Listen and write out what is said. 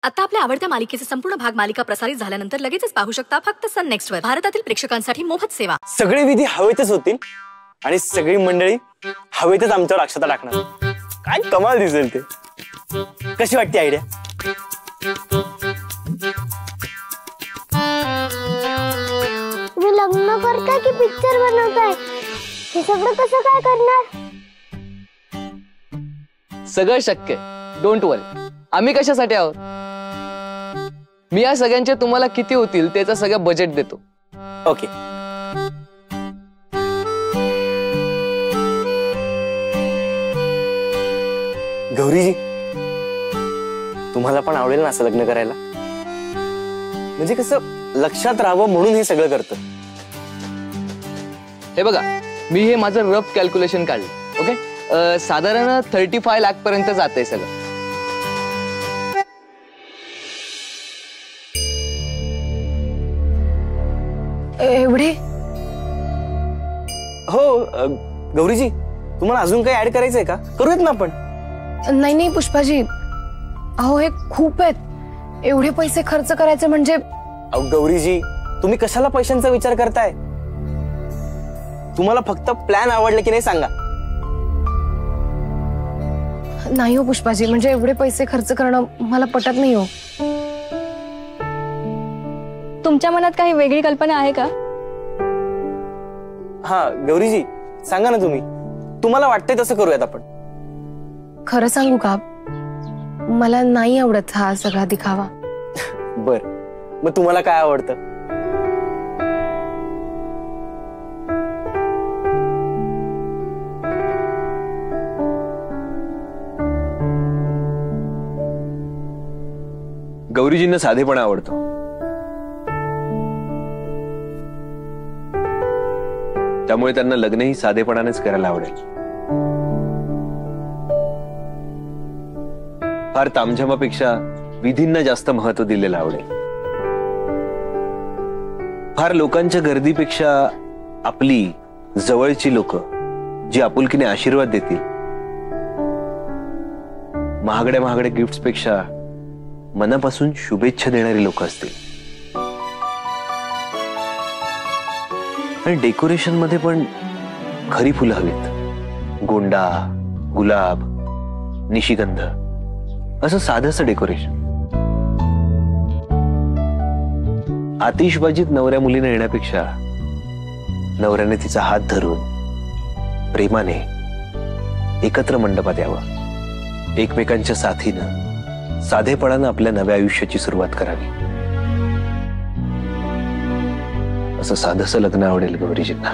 आता आपल्या आवडत्या मालिकेचे संपूर्ण भाग मालिका प्रसारित झाल्यानंतर लगेचच पाहू शकता फक्त सन नेक्स्ट वर. भारतातील प्रेक्षकांसाठी मोफत सेवा. सगळे विधी हवेतच होतील आणि सगळी मंडळी हवेतच आमच्यावर अक्षता टाकणार. काय कमाल दिसेल ते. कशी वाटते आयडिया? तुम्ही लग्न करताय की पिक्चर बनवताय? हे सगळं कसं काय करणार? सगळं शक्य. डोंट वरी. आम्ही कशासाठी आहोत? मी या सगळ्यांचे तुम्हाला किती होतील त्याचं सगळं बजेट देतो. ओके. गौरीजी, तुम्हाला पण आवडेल ना असं लग्न करायला? म्हणजे कसं लक्षात राहावं म्हणून हे सगळं करतं. हे बघा, मी हे माझं रफ कॅल्क्युलेशन काढलं. ओके, साधारण 35 लाख पर्यंत जाते सगळं. एवढे? हो गौरीजी, तुम्हाला अजून काही ऍड करायचंय का? करूयात ना आपण. नाही नाही पुष्पाजी, अहो हे खूप आहेत. एवढे पैसे खर्च करायचे म्हणजे. अहो गौरीजी, तुम्ही कशाला पैशांचा विचार करताय? तुम्हाला फक्त प्लॅन आवडले की नाही सांगा. नाही हो पुष्पाजी, म्हणजे एवढे पैसे खर्च करणं मला पटत नाही हो. तुमच्या मनात काही वेगळी कल्पना आहे का? हा गौरीजी, सांगा ना तुम्ही. तुम्हाला वाटतंय तसं करूयात आपण. खरं सांगू का, मला नाही आवडत हा सगळा दिखावा. बर, मग तुम्हाला काय आवडतं? गौरीजींना साधेपणा आवडतो. त्यामुळे त्यांना लग्नही साधेपणानेच करायला आवडेल. फार तामझामापेक्षा विधींना जास्त महत्व दिलेलं आवडेल. फार लोकांच्या गर्दीपेक्षा आपली जवळची लोक जी आपुलकीने आशीर्वाद देतील, महागड्या महागड्या गिफ्ट्स पेक्षा मनापासून शुभेच्छा देणारी लोक असतील. आणि डेकोरेशन मध्ये पण खरी फुलं हवीत. गोंडा, गुलाब, निशिगंध, असं साधंसं डेकोरेशन. आतिषबाजीत नवऱ्या मुलीने येण्यापेक्षा नवऱ्याने तिचा हात धरून प्रेमाने एकत्र मंडपात यावं. एकमेकांच्या साथीनं साधेपणानं आपल्या नव्या आयुष्याची सुरुवात करावी. असं साधंसं लग्न आवडेल गौरीजींना.